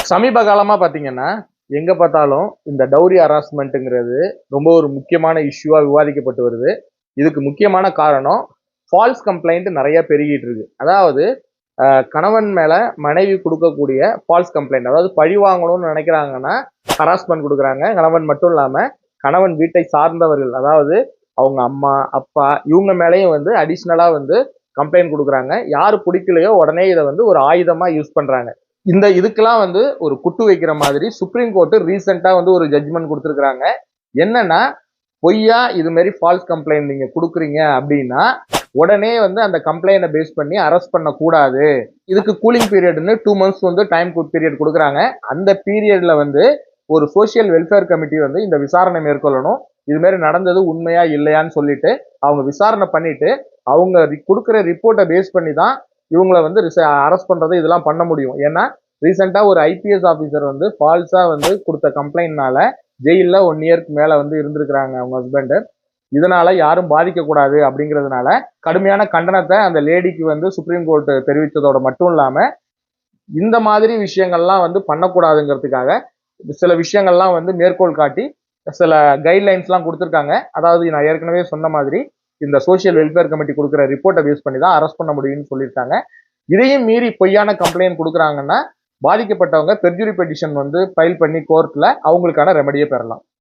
சமீப காலமா பாத்தீங்கன்னா, எங்க பார்த்தாலும் இந்த டவுரி ஹராஸ்மென்ட்ங்கிறது ரொம்ப ஒரு முக்கியமான இஷ்யூவா விவாதிக்கப்பட்டு வருது. இதுக்கு முக்கியமான காரணம் ஃபால்ஸ் கம்ப்ளைண்ட் நெறைய பெருகிட்டு இருக்கு. அதாவது கணவன் மேல மனைவி குடுக்கக்கூடிய ஃபால்ஸ் கம்ப்ளைண்ட். அதாவது பழி வாங்கணும்னு நெனைக்கிறாங்கன்னா, ஹராஸ்மென்ட் குடுக்குறாங்க. கணவன் மட்டும் இல்லாம, கணவன் வீட்டை சார்ந்தவர்கள், அதாவது அவங்க அம்மா, அப்பா இவங்க மேலயும் வந்து அடிஷனலா வந்து கம்ப்ளைண்ட் குடுக்குறாங்க. யாரு புடிக்கலையோ உடனே இத வந்து ஒரு ஆயுதமா யூஸ் பண்றாங்க. இதுக்கெல்லாம் வந்து ஒரு குட்டு வைக்கிற மாதிரி சுப்ரீம் கோர்ட் ரீசெண்டா வந்து ஒரு ஜட்ஜ்மெண்ட் கொடுத்துருக்காங்க. என்னன்னா, பொய்யா இது மாதிரி ஃபால்ஸ் கம்ப்ளைண்ட் நீங்க கொடுக்குறீங்க அப்படின்னா உடனே வந்து அந்த கம்ப்ளைண்ட பேஸ் பண்ணி அரெஸ்ட் பண்ண கூடாது. இதுக்கு கூலிங் பீரியட்னு 2 மந்த்ஸ் வந்து டைம் பீரியட் கொடுக்குறாங்க. அந்த பீரியட்ல வந்து ஒரு சோசியல் வெல்ஃபேர் கமிட்டி வந்து இந்த விசாரணை மேற்கொள்ளணும். இது மாதிரி நடந்தது உண்மையா இல்லையான்னு சொல்லிட்டு அவங்க விசாரணை பண்ணிட்டு அவங்க கொடுக்குற ரிப்போர்ட்டை பேஸ் பண்ணி தான் இவங்களை வந்து அரெஸ்ட் பண்றது இதெல்லாம் பண்ண முடியும். ஏன்னா ரீசெண்டா ஒரு ஐபிஎஸ் ஆபீசர் வந்து ஃபால்ஸா வந்து கொடுத்த கம்ப்ளைண்ட்னால ஜெயில 1 இயர்க்கு மேல வந்து இருந்திருக்கிறாங்க அவங்க ஹஸ்பண்ட். இதனால யாரும் பாதிக்க கூடாது அப்படிங்கிறதுனால கடுமையான கண்டனத்தை அந்த லேடிக்கு வந்து சுப்ரீம் கோர்ட் தெரிவித்ததோட மட்டும் இல்லாம இந்த மாதிரி விஷயங்கள்லாம் வந்து பண்ணக்கூடாதுங்கிறதுக்காக சில விஷயங்கள்லாம் வந்து மேற்கோள் காட்டி சில கைட்லைன்ஸ்லாம் கொடுத்துருக்காங்க. அதாவது நான் ஏற்கனவே சொன்ன மாதிரி இந்த சோசியல் வெல்ஃபேர் கமிட்டி கொடுக்குற ரிப்போர்ட்டை பேஸ் பண்ணி தான் அரெஸ்ட் பண்ண முடியும்னு சொல்லியிருக்காங்க. இதையும் மீறி பொய்யான கம்ப்ளைண்ட் கொடுக்குறாங்கன்னா பாதிக்கப்பட்டவங்க பெர்ஜுரி பெட்டிஷன் வந்து ஃபைல் பண்ணி கோர்ட்ல அவங்களுக்கான ரெமடியை பெறலாம்.